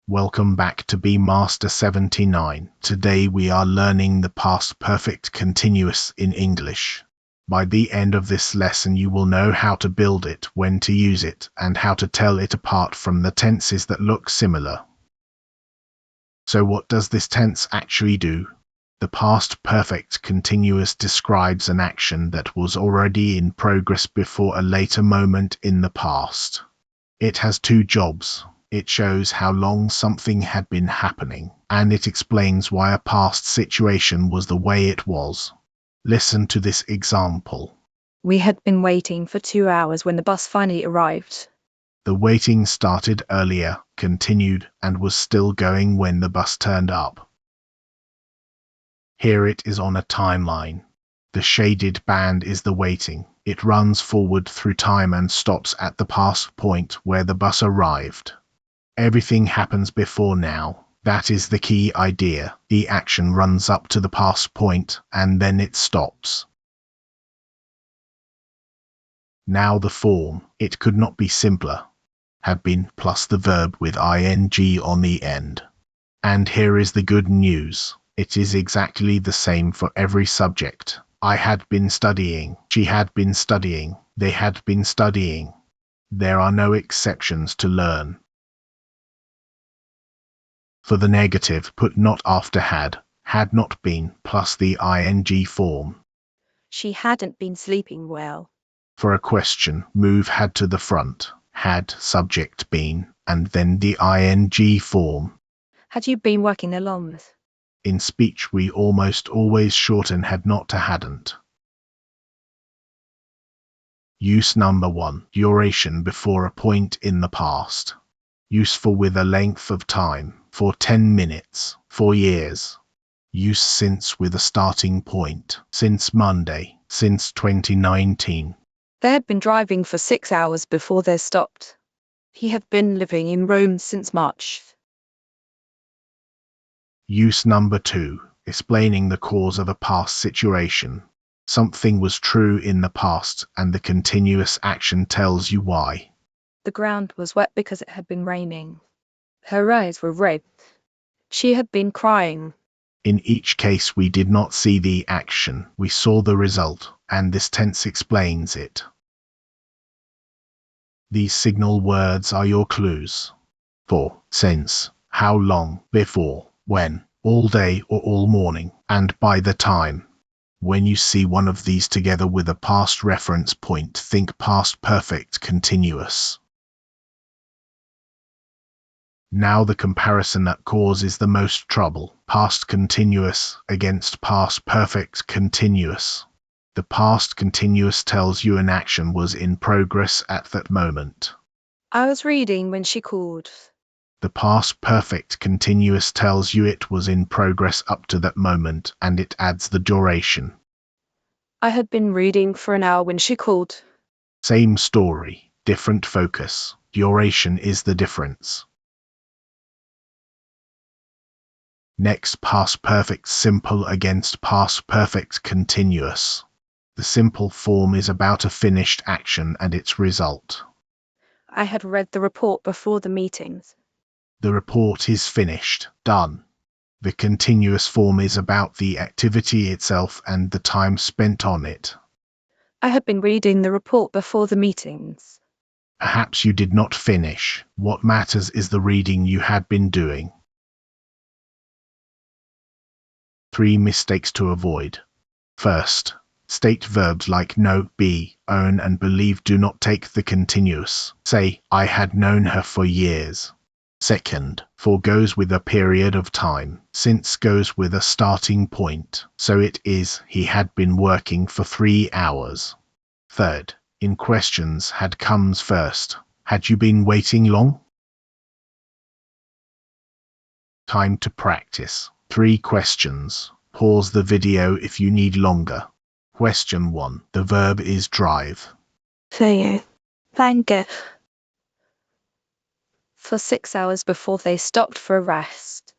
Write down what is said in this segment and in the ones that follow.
Welcome back to Master 79. Today we are learning the past perfect continuous in English. By the end of this lesson you will know how to build it, when to use it, and how to tell it apart from the tenses that look similar. So what does this tense actually do? The past perfect continuous describes an action that was already in progress before a later moment in the past. It has two jobs. It shows how long something had been happening, and it explains why a past situation was the way it was. Listen to this example. We had been waiting for 2 hours when the bus finally arrived. The waiting started earlier, continued, and was still going when the bus turned up. Here it is on a timeline. The shaded band is the waiting. It runs forward through time and stops at the past point where the bus arrived. Everything happens before now. That is the key idea. The action runs up to the past point and then it stops. Now the form. It could not be simpler. Have been plus the verb with ing on the end. And here is the good news. It is exactly the same for every subject. I had been studying. She had been studying. They had been studying. There are no exceptions to learn. For the negative, put not after had not been, plus the ing form. She hadn't been sleeping well. For a question, move had to the front, had subject been, and then the ing form. Had you been working alone? In speech we almost always shorten had not to hadn't. Use number 1, duration before a point in the past. Useful with a length of time, for 10 minutes, 4 years. Use since with a starting point, since Monday, since 2019. They had been driving for 6 hours before they stopped. He had been living in Rome since March. Use number 2, explaining the cause of a past situation. Something was true in the past and the continuous action tells you why. The ground was wet because it had been raining. Her eyes were red. She had been crying. In each case we did not see the action, we saw the result, and this tense explains it. These signal words are your clues. For, since, how long, before, when, all day or all morning, and by the time. When you see one of these together with a past reference point, think past perfect continuous. Now the comparison that causes the most trouble, past continuous against past perfect continuous. The past continuous tells you an action was in progress at that moment. I was reading when she called. The past perfect continuous tells you it was in progress up to that moment, and it adds the duration. I had been reading for an hour when she called. Same story, different focus. Duration is the difference. Next, past perfect simple against past perfect continuous. The simple form is about a finished action and its result. I had read the report before the meetings. The report is finished, done. The continuous form is about the activity itself and the time spent on it. I had been reading the report before the meetings. Perhaps you did not finish. What matters is the reading you had been doing. 3 mistakes to avoid. First, state verbs like know, be, own and believe do not take the continuous. Say, I had known her for years. Second, for goes with a period of time, since goes with a starting point, so it is, he had been working for 3 hours. Third, in questions had comes first. Had you been waiting long? Time to practice. 3 questions. Pause the video if you need longer. Question 1. The verb is drive. Thank you. For 6 hours before they stopped for a rest.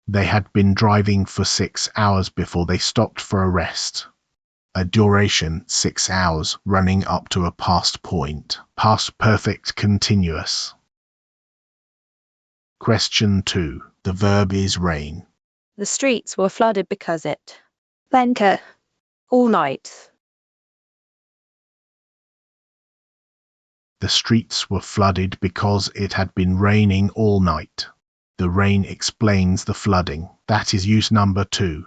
They had been driving for 6 hours before they stopped for a rest. A duration 6 hours running up to a past point. Past perfect continuous. Question 2. The verb is rain. The streets were flooded because it Lenke. All night. The streets were flooded because it had been raining all night. The rain explains the flooding. That is use number 2.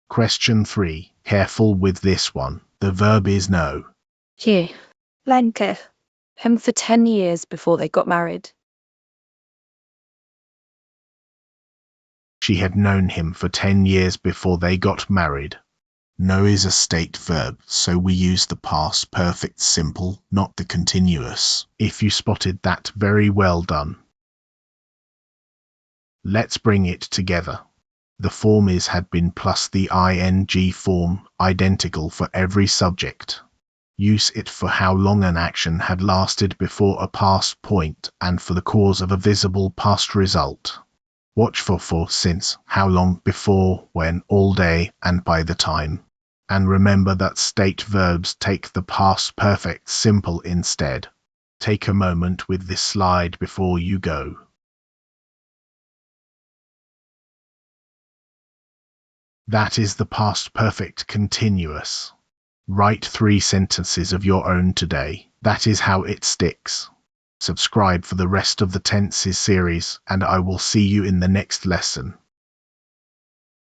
Question 3. Careful with this one. The verb is know. Here. Lenke. Him for 10 years before they got married. She had known him for 10 years before they got married. Know is a state verb, so we use the past perfect simple, not the continuous. If you spotted that, very well done. Let's bring it together. The form is had been plus the ing form, identical for every subject. Use it for how long an action had lasted before a past point and for the cause of a visible past result. Watch for, since, how long, before, when, all day, and by the time. And remember that state verbs take the past perfect simple instead. Take a moment with this slide before you go. That is the past perfect continuous. Write 3 sentences of your own today. That is how it sticks. Subscribe for the rest of the tenses series, and I will see you in the next lesson.